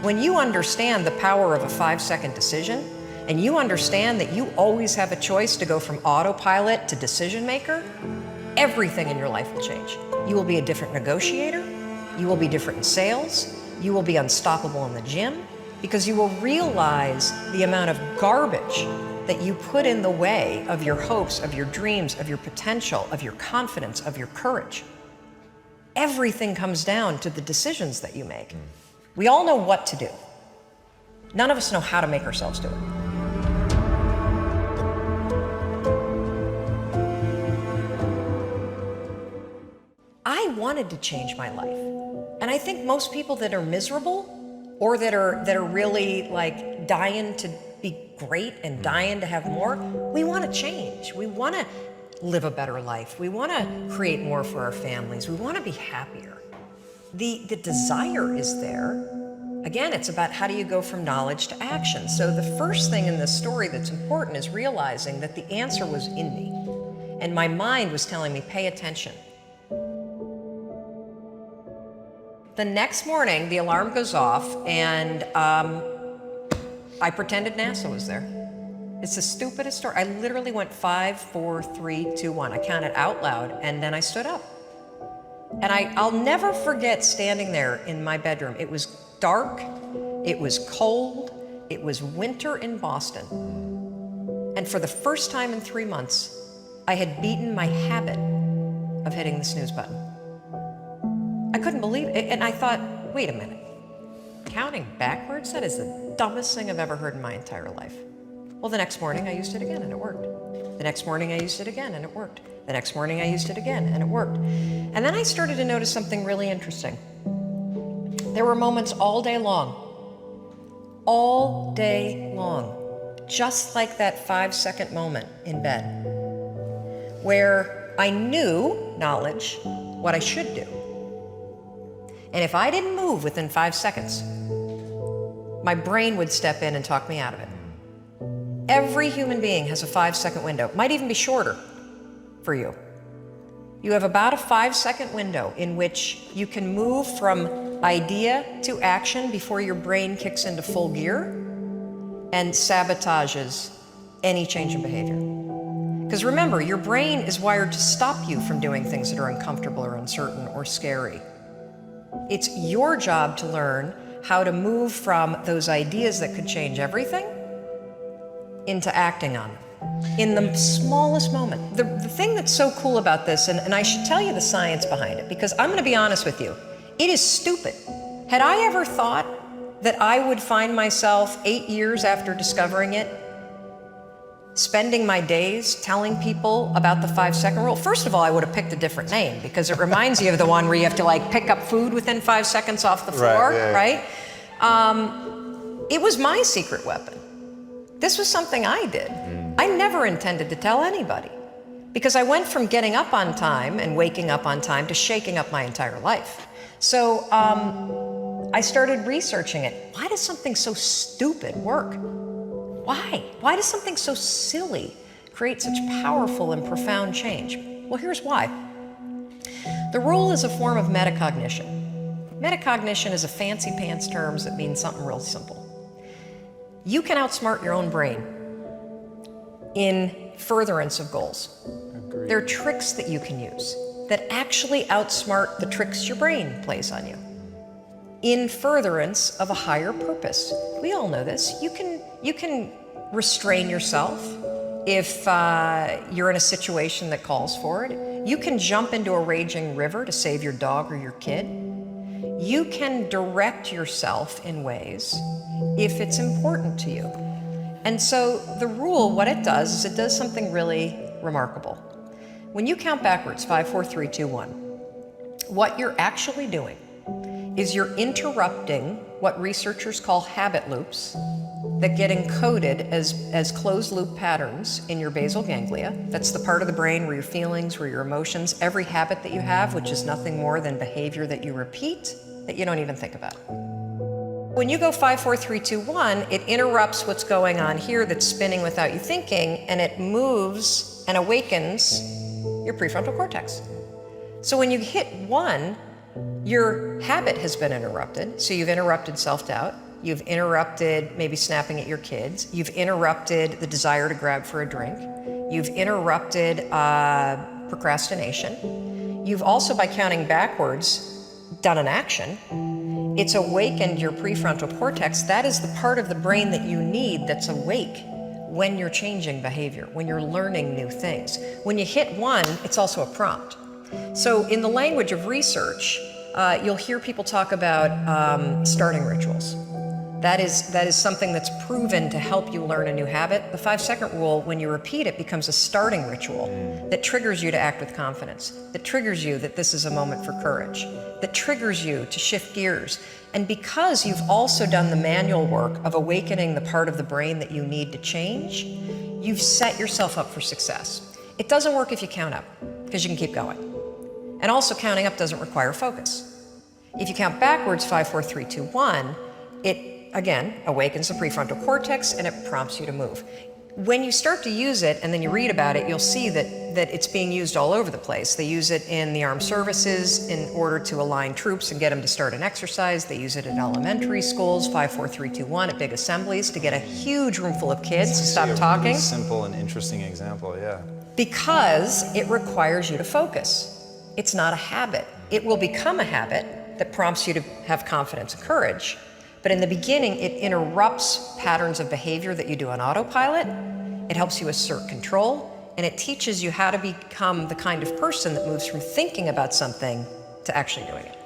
When you understand the power of a 5-second decision, and you understand that you always have a choice to go from autopilot to decision maker, everything in your life will change. You will be a different negotiator, you will be different in sales, you will be unstoppable in the gym, because you will realize the amount of garbage that you put in the way of your hopes, of your dreams, of your potential, of your confidence, of your courage. Everything comes down to the decisions that you make. We all know what to do. None of us know how to make ourselves do it. I wanted to change my life. And I think most people that are miserable or that are really like dying to be great and dying to have more, we want to change. We want to live a better life. We want to create more for our families. We want to be happier. The desire is there. Again, it's about how do you go from knowledge to action. So the first thing in this story that's important is realizing that the answer was in me. And my mind was telling me, pay attention. The next morning, the alarm goes off, and I pretended NASA was there. It's the stupidest story. I literally went 5, 4, 3, 2, 1. I counted out loud, and then I stood up. And I'll never forget standing there in my bedroom. It was dark, it was cold, it was winter in Boston. And for the first time in 3 months, I had beaten my habit of hitting the snooze button. I couldn't believe it, and I thought, wait a minute. Counting backwards? That is the dumbest thing I've ever heard in my entire life. Well, the next morning I used it again and it worked. The next morning I used it again and it worked. The next morning I used it again and it worked. And then I started to notice something really interesting. There were moments all day long, just like that 5-second moment in bed, where I knew, knowledge, what I should do. And if I didn't move within 5 seconds, my brain would step in and talk me out of it. Every human being has a 5-second window, might even be shorter for you. You have about a 5-second window in which you can move from idea to action before your brain kicks into full gear and sabotages any change in behavior. Because remember, your brain is wired to stop you from doing things that are uncomfortable or uncertain or scary. It's your job to learn how to move from those ideas that could change everything into acting on them in the smallest moment. The thing that's so cool about this, and I should tell you the science behind it, because I'm going to be honest with you, it is stupid. Had I ever thought that I would find myself 8 years after discovering it, spending my days telling people about the 5-second rule? First of all, I would have picked a different name, because it reminds you of the one where you have to like pick up food within 5 seconds off the floor, right? It was my secret weapon. This was something I did. I never intended to tell anybody, because I went from getting up on time and waking up on time to shaking up my entire life. So I started researching it. Why does something so stupid work? Why? Why does something so silly create such powerful and profound change? Well, here's why. The rule is a form of metacognition. Metacognition is a fancy pants term that means something real simple. You can outsmart your own brain in furtherance of goals. Agreed. There are tricks that you can use that actually outsmart the tricks your brain plays on you in furtherance of a higher purpose. We all know this. You can restrain yourself if you're in a situation that calls for it. You can jump into a raging river to save your dog or your kid. You can direct yourself in ways if it's important to you. And so the rule, what it does is it does something really remarkable. When you count backwards, 5, 4, 3, 2, 1, what you're actually doing is you're interrupting what researchers call habit loops that get encoded as closed loop patterns in your basal ganglia. That's the part of the brain where your feelings, where your emotions, every habit that you have, which is nothing more than behavior that you repeat that you don't even think about. When you go 5, 4, 3, 2, 1, it interrupts what's going on here that's spinning without you thinking, and it moves and awakens your prefrontal cortex. So when you hit 1, your habit has been interrupted, so you've interrupted self-doubt. You've interrupted maybe snapping at your kids. You've interrupted the desire to grab for a drink. You've interrupted procrastination. You've also, by counting backwards, done an action. It's awakened your prefrontal cortex. That is the part of the brain that you need that's awake when you're changing behavior, when you're learning new things. When you hit one, it's also a prompt. So in the language of research, you'll hear people talk about starting rituals. That is something that's proven to help you learn a new habit. The 5-second rule, when you repeat it, becomes a starting ritual that triggers you to act with confidence, that triggers you that this is a moment for courage, that triggers you to shift gears. And because you've also done the manual work of awakening the part of the brain that you need to change, you've set yourself up for success. It doesn't work if you count up, because you can keep going. And also, counting up doesn't require focus. If you count backwards, 5, 4, 3, 2, 1, it again awakens the prefrontal cortex and it prompts you to move. When you start to use it and then you read about it, you'll see that it's being used all over the place. They use it in the armed services in order to align troops and get them to start an exercise. They use it in elementary schools, 5, 4, 3, 2, 1, at big assemblies to get a huge room full of kids to stop talking. Really simple and interesting example, yeah. Because it requires you to focus. It's not a habit. It will become a habit that prompts you to have confidence and courage. But in the beginning, it interrupts patterns of behavior that you do on autopilot. It helps you assert control, and it teaches you how to become the kind of person that moves from thinking about something to actually doing it.